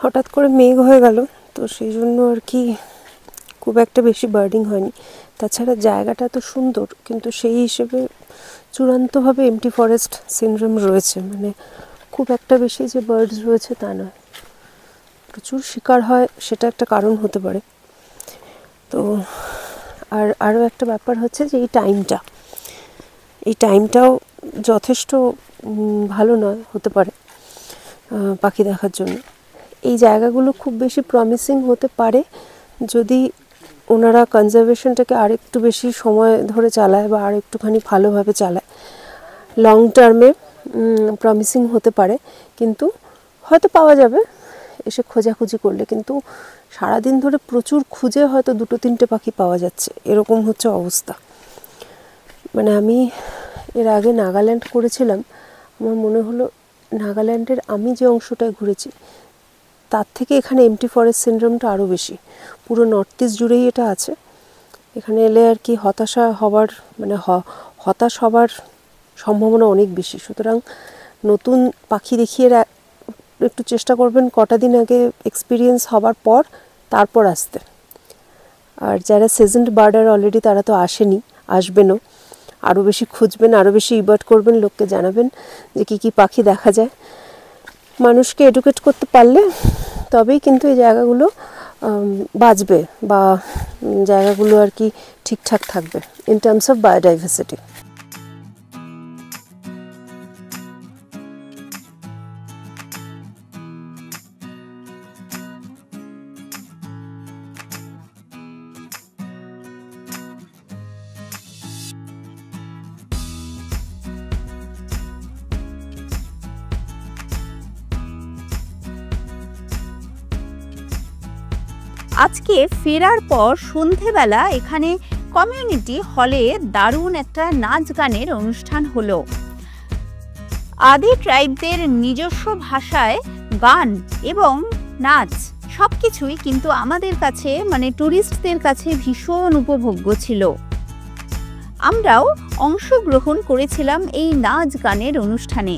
হঠাৎ করে মেঘ হয়ে গেল, তো সেই জন্য আর কি খুব একটা বেশি বার্ডিং হয়নি। তাছাড়া জায়গাটা তো সুন্দর, কিন্তু সেই হিসেবে চূড়ান্তভাবে এমটি ফরেস্ট সিনড্রোম রয়েছে, মানে খুব একটা বেশি যে বার্ডস রয়েছে তা নয়। প্রচুর শিকার হয়, সেটা একটা কারণ হতে পারে। তো আর আরও একটা ব্যাপার হচ্ছে যে এই টাইমটাও যথেষ্ট ভালো নয় হতে পারে পাখি দেখার জন্য। এই জায়গাগুলো খুব বেশি প্রমিসিং হতে পারে যদি ওনারা কনজারভেশনটাকে আরেকটু বেশি সময় ধরে চালায় বা আর একটুখানি ভালোভাবে চালায়। লং টার্মে প্রমিসিং হতে পারে, কিন্তু হয়তো পাওয়া যাবে এসে খোঁজাখুঁজি করলে, কিন্তু সারাদিন ধরে প্রচুর খুঁজে হয়তো 2-3টে পাখি পাওয়া যাচ্ছে, এরকম হচ্ছে অবস্থা। মানে আমি এর আগে নাগাল্যান্ড করেছিলাম, আমার মনে হলো নাগাল্যান্ডের আমি যে অংশটায় ঘুরেছি তার থেকে এখানে এমটি ফরেস্ট সিনড্রোমটা আরও বেশি। পুরো নর্থ ইস্ট জুড়েই এটা আছে। এখানে এলে আর কি হতাশ হবার সম্ভাবনা অনেক বেশি। সুতরাং নতুন পাখি দেখিয়ে একটু চেষ্টা করবেন কটা দিন আগে এক্সপিরিয়েন্স হবার পর তারপর আসতে। আর যারা সিজনড বার্ডার অলরেডি, তারা তো আসবেনও, আরও বেশি খুঁজবেন, আরও বেশি ইবার্ট করবেন, লোককে জানাবেন যে কী পাখি দেখা যায়। মানুষকে এডুকেট করতে পারলে তবেই কিন্তু এই জায়গাগুলো বাঁচবে বা জায়গাগুলো আর কি ঠিকঠাক থাকবে ইন টার্মস অফ বায়োডাইভার্সিটি। আজকে ফেরার পর সন্ধেবেলা এখানে কমিউনিটি হলে দারুণ একটা নাচ গানের অনুষ্ঠান হলো। আদি ট্রাইবদের নিজস্ব ভাষায় গান এবং নাচ সবকিছুই কিন্তু আমাদের কাছে, মানে টুরিস্টদের কাছে ভীষণ উপভোগ্য ছিল। আমরাও অংশগ্রহণ করেছিলাম এই নাচ গানের অনুষ্ঠানে।